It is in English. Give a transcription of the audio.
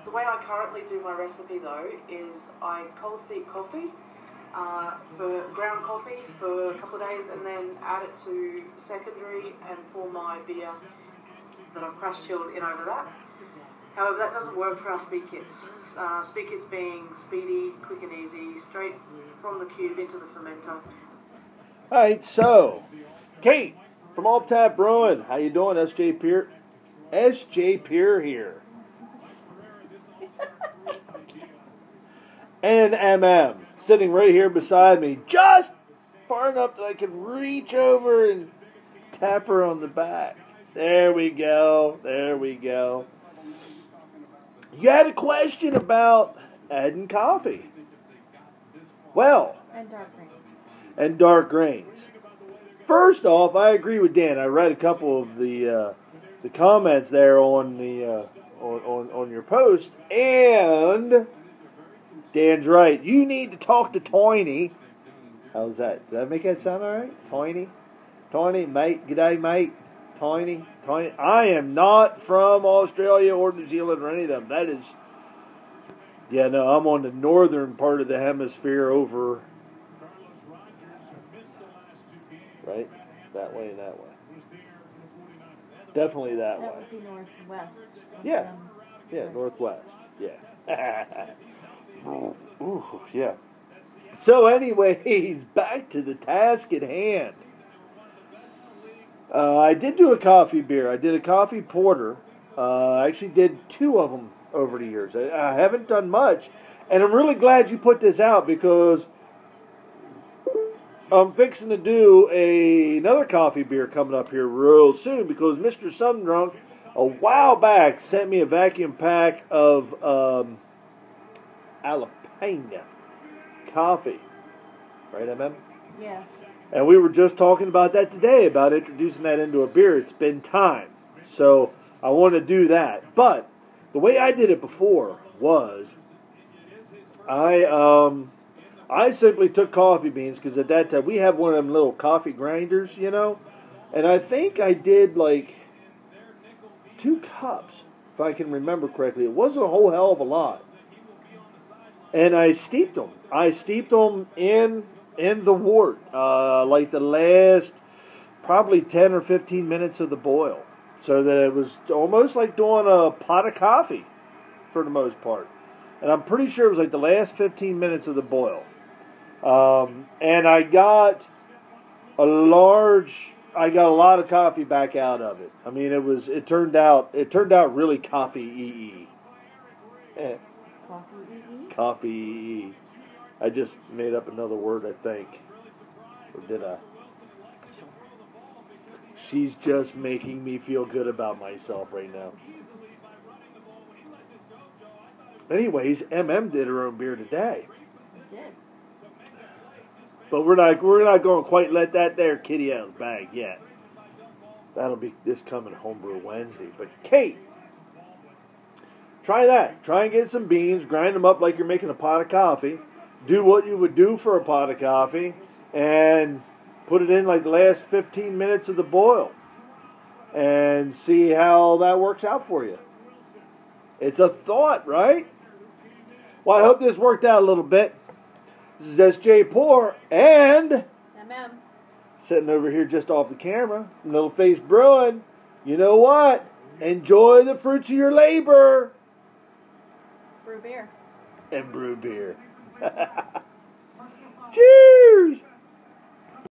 the way I currently do my recipe though is I cold steep coffee, for ground coffee for a couple of days, and then add it to secondary and pour my beer that I've crash chilled in over that. However, that doesn't work for our speed kits. Speed kits being speedy, quick and easy, straight from the cube into the fermenter. Alright, so, Kate from Off Tap Brewing, how you doing? SJ Peer here. And MM, sitting right here beside me, just far enough that I can reach over and tap her on the back. There we go. You had a question about adding coffee. Well, and dark grains. First off, I agree with Dan. I read a couple of the comments there on the on your post, and Dan's right. You need to talk to Tiny. How's that? Did I make that sound all right? Tiny, mate. G'day, mate. Tiny. I am not from Australia or New Zealand or any of them. That is, yeah, no, I'm on the northern part of the hemisphere over, right? That way and that way. Definitely that way. That would be northwest. Yeah, northwest. Yeah. Ooh, yeah. So anyways, back to the task at hand. I did do a coffee beer. I did a coffee porter. I actually did 2 of them over the years. I haven't done much. And I'm really glad you put this out because I'm fixing to do another coffee beer coming up here real soon because Mr. Sundrunk a while back sent me a vacuum pack of Jalapeno coffee. Right, MM? Yeah. And we were just talking about that today, about introducing that into a beer. It's been time. So I want to do that. But the way I did it before was I simply took coffee beans because at that time we have one of them little coffee grinders, you know. And I think I did like 2 cups, if I can remember correctly. It wasn't a whole hell of a lot. And I steeped them. I steeped them in the wort, like the last probably 10 or 15 minutes of the boil. So that it was almost like doing a pot of coffee for the most part. And I'm pretty sure it was like the last 15 minutes of the boil. And I got a lot of coffee back out of it. I mean, it turned out really coffee-y. Coffee-y. I just made up another word, I think. Or did I? She's just making me feel good about myself right now. Anyways, MM did her own beer today. She did. But we're not going to quite let that there kitty out of the bag yet. That'll be this coming Homebrew Wednesday. But Kate, try that. Try and get some beans, grind them up like you're making a pot of coffee. Do what you would do for a pot of coffee, and put it in like the last 15 minutes of the boil. And see how that works out for you. It's a thought, right? Well, I hope this worked out a little bit. This is S.J. Poor and MM. Sitting over here just off the camera, Little Face Brewing. You know what? Enjoy the fruits of your labor. Brew beer. And brew beer.